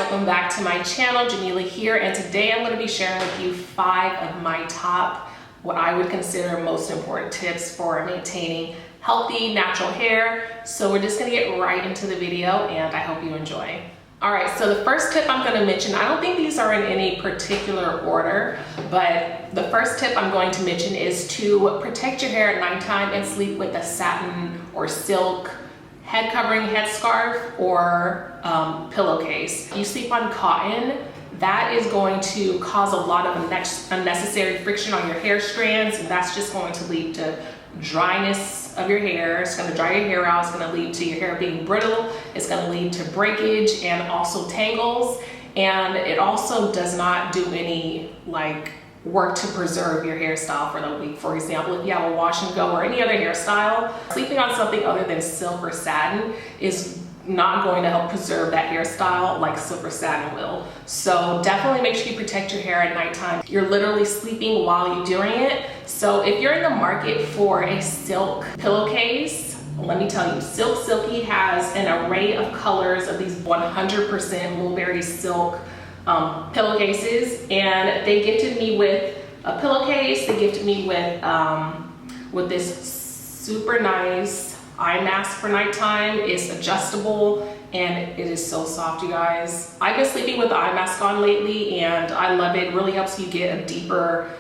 welcome back to my channel. Jamila here, and today I'm going to be sharing with you 5 of my top, what I would consider most important tips for maintaining healthy, natural hair. So we're just going to get right into the video, and I hope you enjoy. Alright, so the first tip I'm going to mention, I don't think these are in any particular order, but the first tip I'm going to mention is to protect your hair at nighttime and sleep with a satin or silk head covering, headscarf, or pillowcase. If you sleep on cotton, that is going to cause a lot of unnecessary friction on your hair strands, and that's just going to lead to dryness of your hair. It's going to dry your hair out. It's going to lead to your hair being brittle. It's going to lead to breakage and also tangles. And it also does not do any work to preserve your hairstyle for the week. For example, if you have a wash and go or any other hairstyle, sleeping on something other than silk or satin is not going to help preserve that hairstyle like silk or satin will. So definitely make sure you protect your hair at nighttime. You're literally sleeping while you're doing it. So if you're in the market for a silk pillowcase, let me tell you, SilkSilky has an array of colors of these 100% mulberry silk pillowcases, and they gifted me with a pillowcase. They gifted me with this super nice eye mask for nighttime. It's adjustable and it is so soft, you guys. I've been sleeping with the eye mask on lately and I love it. It really helps you get a deeper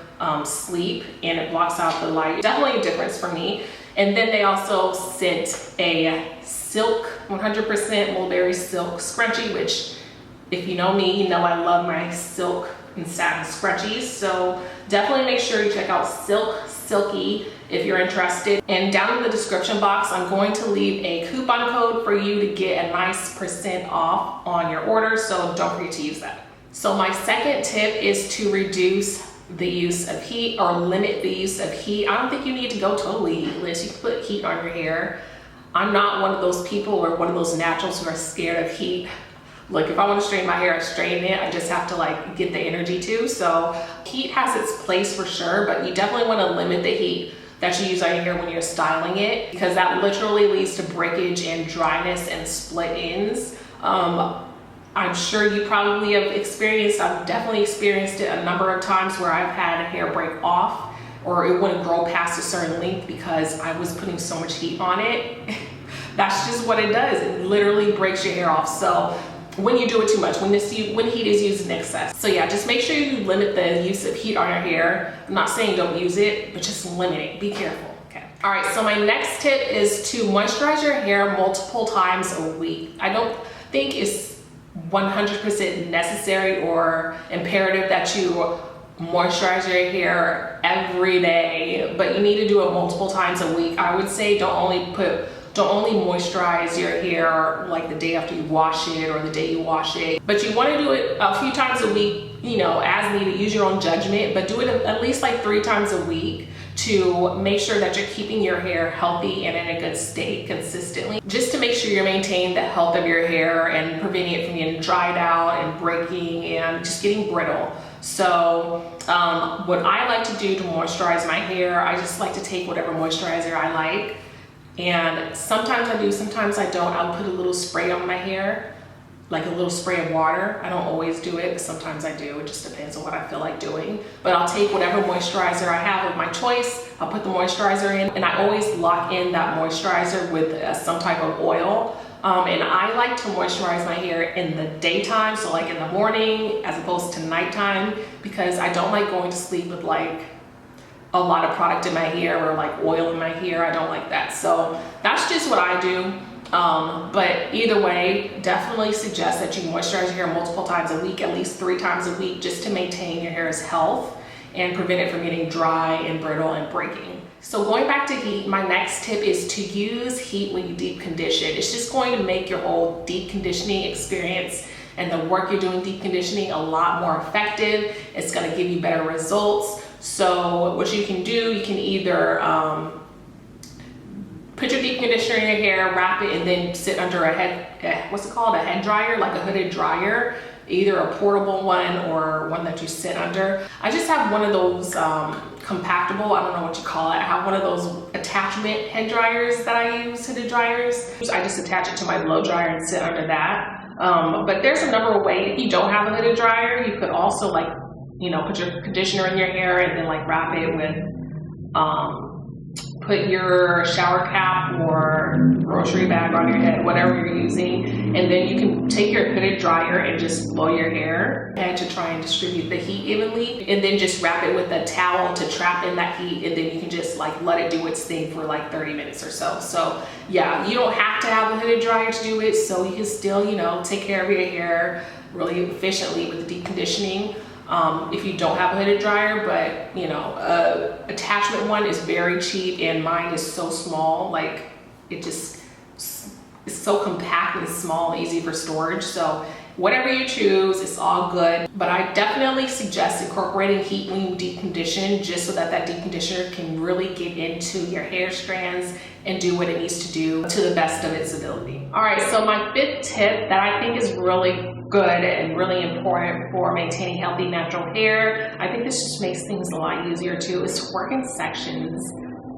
sleep, and it blocks out the light. Definitely a difference for me. And then they also sent a silk 100% mulberry silk scrunchie, which if you know me, you know I love my silk and satin scrunchies. So definitely make sure you check out SilkSilky if you're interested. And down in the description box, I'm going to leave a coupon code for you to get a nice % off on your order. So don't forget to use that. So my second tip is to reduce the use of heat, or limit the use of heat. I don't think you need to go totally heatless. You can put heat on your hair. I'm not one of those people or one of those naturals who are scared of heat. Like if I want to straighten my hair, I straighten it. I just have to get the energy to. So heat has its place for sure, but you definitely want to limit the heat that you use on your hair when you're styling it, because that literally leads to breakage and dryness and split ends. I'm sure you probably have experienced, I've definitely experienced it a number of times where I've had hair break off or it wouldn't grow past a certain length because I was putting so much heat on it. That's just what it does. It literally breaks your hair off. So when you do it too much, when heat is used in excess. So yeah, just make sure you limit the use of heat on your hair. I'm not saying don't use it, but just limit it. Be careful, okay? All right, so my next tip is to moisturize your hair multiple times a week. I don't think it's 100% necessary or imperative that you moisturize your hair every day, but you need to do it multiple times a week. I would say don't only moisturize your hair like the day after you wash it or the day you wash it, but you want to do it a few times a week, you know, as needed. Use your own judgment, but do it at least 3 times a week to make sure that you're keeping your hair healthy and in a good state consistently, just to make sure you're maintaining the health of your hair and preventing it from getting dried out and breaking and just getting brittle. So what I like to do to moisturize my hair, I just like to take whatever moisturizer I like. And sometimes I do, sometimes I don't. I'll put a little spray on my hair, like a little spray of water. I don't always do it, but sometimes I do. It just depends on what I feel like doing. But I'll take whatever moisturizer I have of my choice. I'll put the moisturizer in, and I always lock in that moisturizer with some type of oil. And I like to moisturize my hair in the daytime, so like in the morning as opposed to nighttime, because I don't like going to sleep with a lot of product in my hair or oil in my hair. I don't like that. So that's just what I do. But either way, definitely suggest that you moisturize your hair multiple times a week, at least 3 times a week, just to maintain your hair's health and prevent it from getting dry and brittle and breaking. So going back to heat, my next tip is to use heat when you deep condition. It's just going to make your whole deep conditioning experience and the work you're doing deep conditioning a lot more effective. It's going to give you better results. So what you can do, you can either put your deep conditioner in your hair, wrap it, and then sit under a head dryer, like a hooded dryer, either a portable one or one that you sit under. I just have one of those compactable, I don't know what you call it. I have one of those attachment head dryers that I use, hooded dryers. I just attach it to my blow dryer and sit under that. But there's a number of ways. If you don't have a hooded dryer, you could also like, you know, put your conditioner in your hair and then like wrap it with, put your shower cap or grocery bag on your head, whatever you're using, and then you can take your hooded dryer and just blow your hair and to try and distribute the heat evenly, and then just wrap it with a towel to trap in that heat, and then you can just like let it do its thing for like 30 minutes or so. So yeah, you don't have to have a hooded dryer to do it, so you can still, you know, take care of your hair really efficiently with the deep conditioning. If you don't have a hooded dryer, but you know, attachment one is very cheap, and mine is so small, like it just is so compact and small, easy for storage. So whatever you choose, it's all good. But I definitely suggest incorporating heat when you deep condition, just so that that deep conditioner can really get into your hair strands and do what it needs to do to the best of its ability. All right, so my fifth tip that I think is really good and really important for maintaining healthy natural hair, I think this just makes things a lot easier too, is to work in sections.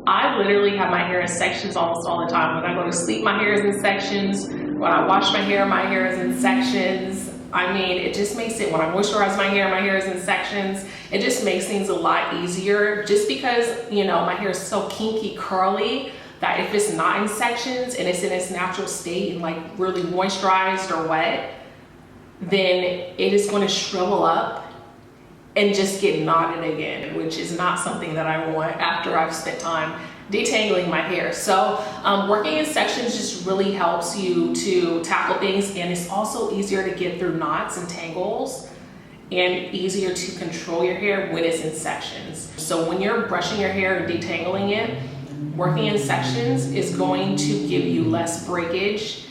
I literally have my hair in sections almost all the time. When I go to sleep, my hair is in sections. When I wash my hair is in sections. I mean, it just makes it, when I moisturize my hair is in sections. It just makes things a lot easier, just because, you know, my hair is so kinky, curly, that if it's not in sections and it's in its natural state and like really moisturized or wet, then it is going to shrivel up and just get knotted again, which is not something that I want after I've spent time detangling my hair. So working in sections just really helps you to tackle things, and it's also easier to get through knots and tangles and easier to control your hair when it's in sections. So when you're brushing your hair and detangling it, working in sections is going to give you less breakage,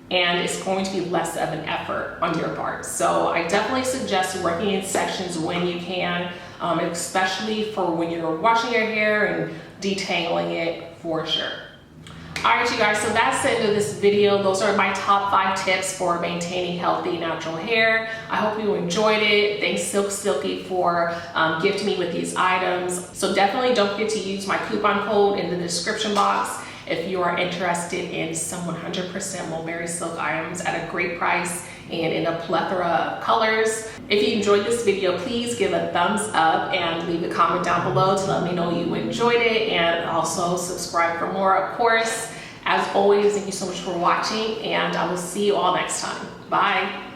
and it's going to be less of an effort on your part. So I definitely suggest working in sections when you can, especially for when you're washing your hair and detangling it, for sure. All right, you guys, so that's the end of this video. Those are my top 5 tips for maintaining healthy natural hair. I hope you enjoyed it. Thanks SilkSilky for gifting me with these items. So definitely don't forget to use my coupon code in the description box if you are interested in some 100% mulberry silk items at a great price and in a plethora of colors. If you enjoyed this video, please give a thumbs up and leave a comment down below to let me know you enjoyed it, and also subscribe for more, of course. As always, thank you so much for watching, and I will see you all next time. Bye.